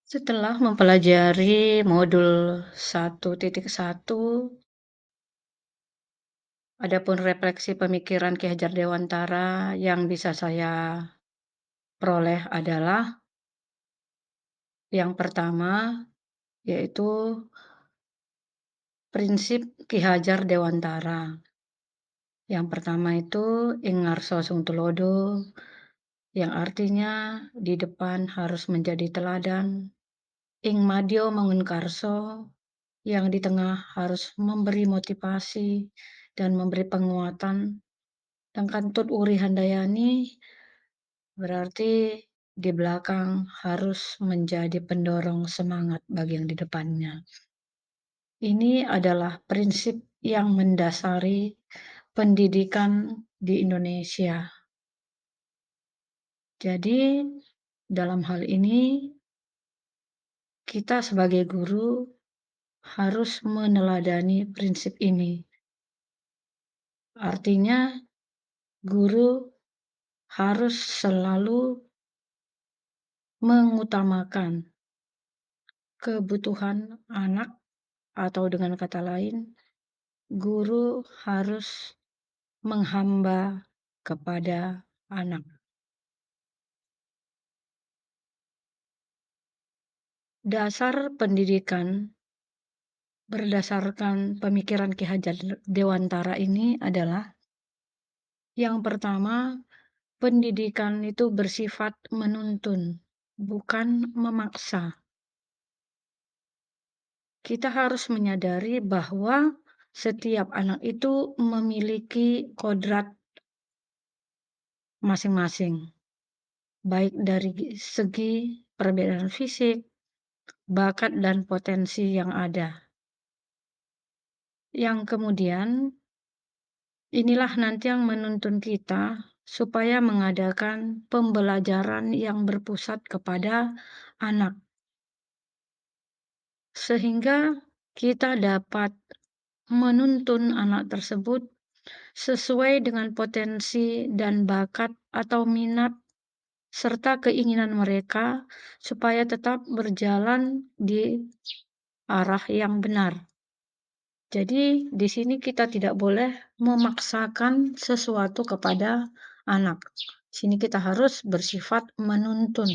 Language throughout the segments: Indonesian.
Setelah mempelajari modul 1.1, adapun refleksi pemikiran Ki Hajar Dewantara yang bisa saya peroleh adalah yang pertama, yaitu prinsip Ki Hajar Dewantara. Yang pertama itu Ingarso Sungtulodo, yang artinya di depan harus menjadi teladan. Ing Madyo Mangunkarso, yang di tengah harus memberi motivasi dan memberi penguatan. Sedangkan Tut Uri Handayani berarti di belakang harus menjadi pendorong semangat bagi yang di depannya. Ini adalah prinsip yang mendasari pendidikan di Indonesia. Jadi, dalam hal ini kita sebagai guru harus meneladani prinsip ini. Artinya, guru harus selalu mengutamakan kebutuhan anak, atau dengan kata lain, guru harus menghamba kepada anak. Dasar pendidikan berdasarkan pemikiran Ki Hajar Dewantara ini adalah yang pertama, pendidikan itu bersifat menuntun, bukan memaksa. Kita harus menyadari bahwa setiap anak itu memiliki kodrat masing-masing, baik dari segi perbedaan fisik, bakat, dan potensi yang ada. Yang kemudian, inilah nanti yang menuntun kita supaya mengadakan pembelajaran yang berpusat kepada anak, sehingga kita dapat menuntun anak tersebut sesuai dengan potensi dan bakat atau minat serta keinginan mereka supaya tetap berjalan di arah yang benar. Jadi di sini kita tidak boleh memaksakan sesuatu kepada anak. Sini kita harus bersifat menuntun.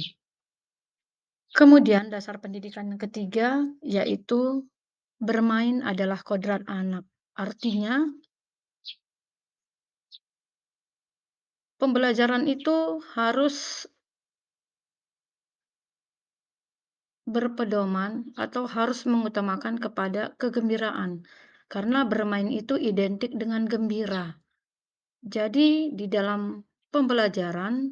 Kemudian dasar pendidikan yang ketiga yaitu bermain adalah kodrat anak. Artinya pembelajaran itu harus berpedoman atau harus mengutamakan kepada kegembiraan. Karena bermain itu identik dengan gembira. Jadi di dalam pembelajaran,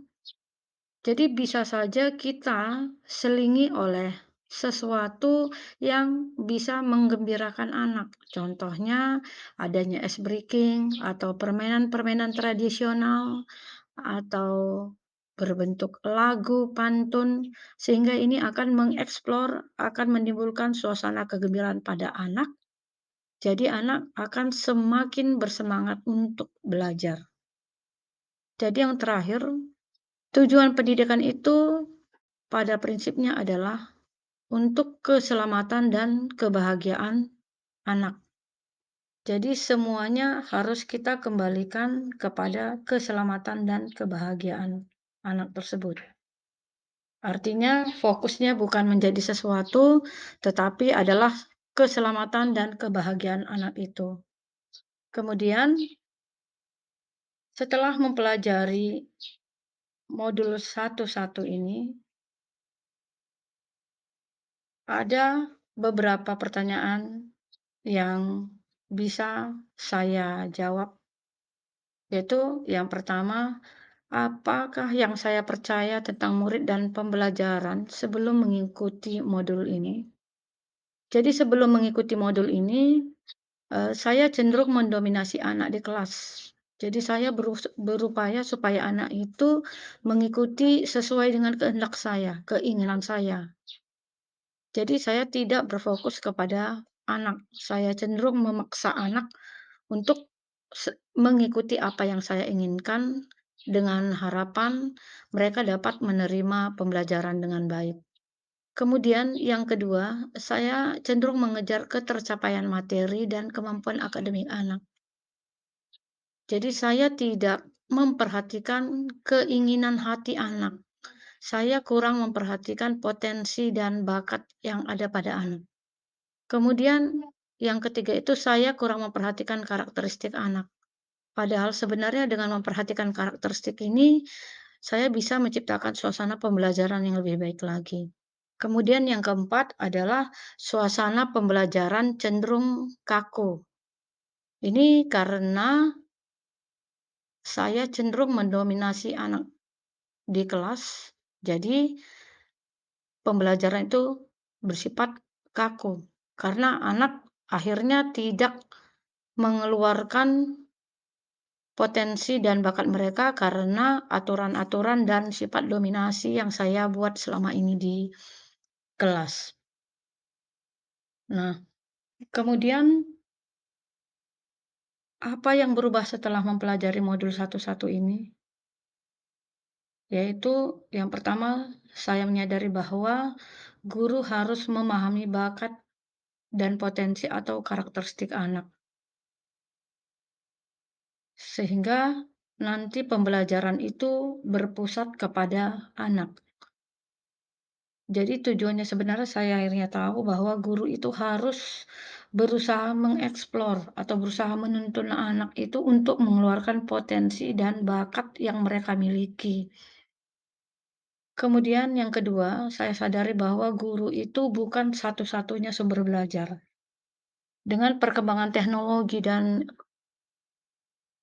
jadi bisa saja kita selingi oleh sesuatu yang bisa menggembirakan anak. Contohnya adanya ice breaking atau permainan-permainan tradisional atau berbentuk lagu, pantun, sehingga ini akan mengeksplor, akan menimbulkan suasana kegembiraan pada anak. Jadi anak akan semakin bersemangat untuk belajar. Jadi yang terakhir, tujuan pendidikan itu pada prinsipnya adalah untuk keselamatan dan kebahagiaan anak. Jadi semuanya harus kita kembalikan kepada keselamatan dan kebahagiaan anak tersebut. Artinya fokusnya bukan menjadi sesuatu, tetapi adalah keselamatan dan kebahagiaan anak itu. Kemudian setelah mempelajari modul 1.1 ini, ada beberapa pertanyaan yang bisa saya jawab, yaitu yang pertama, apakah yang saya percaya tentang murid dan pembelajaran sebelum mengikuti modul ini? Jadi sebelum mengikuti modul ini, saya cenderung mendominasi anak di kelas. Jadi saya berupaya supaya anak itu mengikuti sesuai dengan kehendak saya, keinginan saya. Jadi saya tidak berfokus kepada anak. Saya cenderung memaksa anak untuk mengikuti apa yang saya inginkan dengan harapan mereka dapat menerima pembelajaran dengan baik. Kemudian yang kedua, saya cenderung mengejar ketercapaian materi dan kemampuan akademik anak. Jadi saya tidak memperhatikan keinginan hati anak. Saya kurang memperhatikan potensi dan bakat yang ada pada anak. Kemudian yang ketiga itu saya kurang memperhatikan karakteristik anak. Padahal sebenarnya dengan memperhatikan karakteristik ini, saya bisa menciptakan suasana pembelajaran yang lebih baik lagi. Kemudian yang keempat adalah suasana pembelajaran cenderung kaku. Ini karena saya cenderung mendominasi anak di kelas, jadi pembelajaran itu bersifat kaku, karena anak akhirnya tidak mengeluarkan potensi dan bakat mereka karena aturan-aturan dan sifat dominasi yang saya buat selama ini di kelas. Nah, kemudian apa yang berubah setelah mempelajari modul satu-satu ini? Yaitu yang pertama, saya menyadari bahwa guru harus memahami bakat dan potensi atau karakteristik anak, sehingga nanti pembelajaran itu berpusat kepada anak. Jadi tujuannya sebenarnya saya akhirnya tahu bahwa guru itu harus berusaha mengeksplor atau berusaha menuntun anak itu untuk mengeluarkan potensi dan bakat yang mereka miliki. Kemudian yang kedua, saya sadari bahwa guru itu bukan satu-satunya sumber belajar. Dengan perkembangan teknologi dan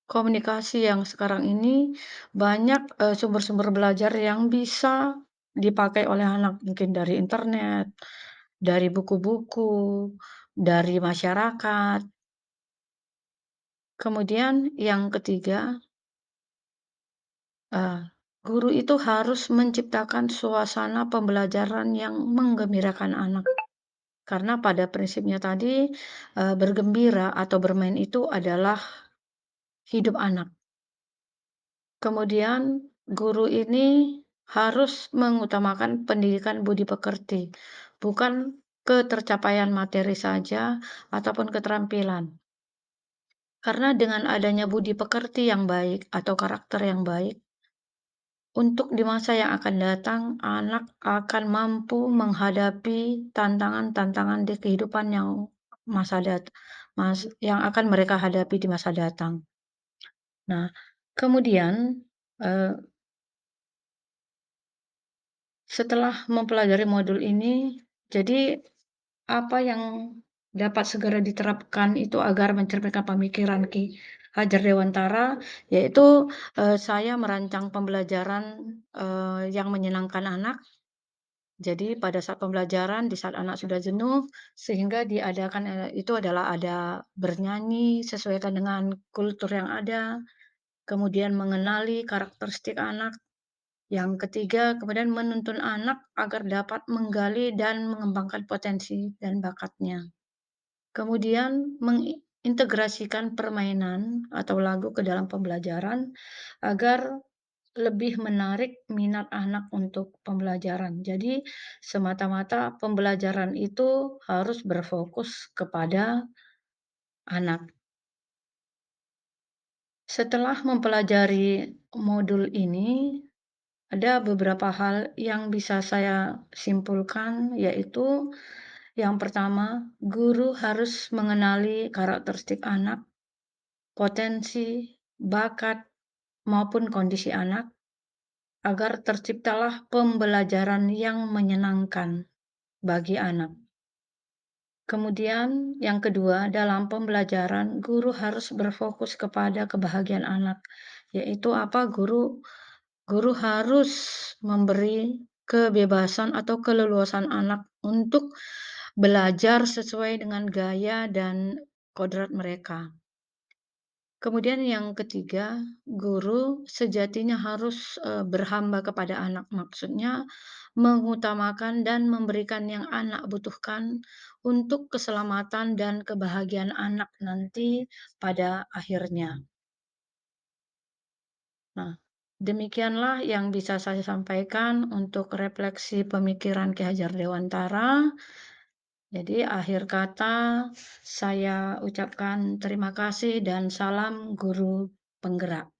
komunikasi yang sekarang ini, banyak, sumber-sumber belajar yang bisa dipakai oleh anak, mungkin dari internet, dari buku-buku, dari masyarakat. Kemudian yang ketiga, eee, guru itu harus menciptakan suasana pembelajaran yang menggembirakan anak. Karena pada prinsipnya tadi, bergembira atau bermain itu adalah hidup anak. Kemudian guru ini harus mengutamakan pendidikan budi pekerti, bukan ketercapaian materi saja ataupun keterampilan. Karena dengan adanya budi pekerti yang baik atau karakter yang baik, untuk di masa yang akan datang, anak akan mampu menghadapi tantangan-tantangan di kehidupan yang masa dat mas yang akan mereka hadapi di masa datang. Nah, kemudian, eee, setelah mempelajari modul ini, jadi apa yang dapat segera diterapkan itu agar mencerminkan pemikiran Ki Hajar Dewantara, yaitu, saya merancang pembelajaran, yang menyenangkan anak. Jadi pada saat pembelajaran, di saat anak sudah jenuh, sehingga diadakan, itu adalah ada bernyanyi sesuaikan dengan kultur yang ada, kemudian mengenali karakteristik anak, yang ketiga kemudian menuntun anak agar dapat menggali dan mengembangkan potensi dan bakatnya. Kemudian mengintegrasikan permainan atau lagu ke dalam pembelajaran agar lebih menarik minat anak untuk pembelajaran. Jadi semata-mata pembelajaran itu harus berfokus kepada anak. Setelah mempelajari modul ini, ada beberapa hal yang bisa saya simpulkan, yaitu yang pertama, guru harus mengenali karakteristik anak, potensi, bakat, maupun kondisi anak, agar terciptalah pembelajaran yang menyenangkan bagi anak. Kemudian yang kedua, dalam pembelajaran guru harus berfokus kepada kebahagiaan anak, yaitu apa? Guru harus memberi kebebasan atau keleluasan anak untuk belajar sesuai dengan gaya dan kodrat mereka. Kemudian yang ketiga, guru sejatinya harus, berhamba kepada anak. Maksudnya mengutamakan dan memberikan yang anak butuhkan untuk keselamatan dan kebahagiaan anak nanti pada akhirnya. Nah, Demikianlah yang bisa saya sampaikan untuk refleksi pemikiran Ki Hajar Dewantara. Jadi akhir kata saya ucapkan terima kasih dan salam guru penggerak.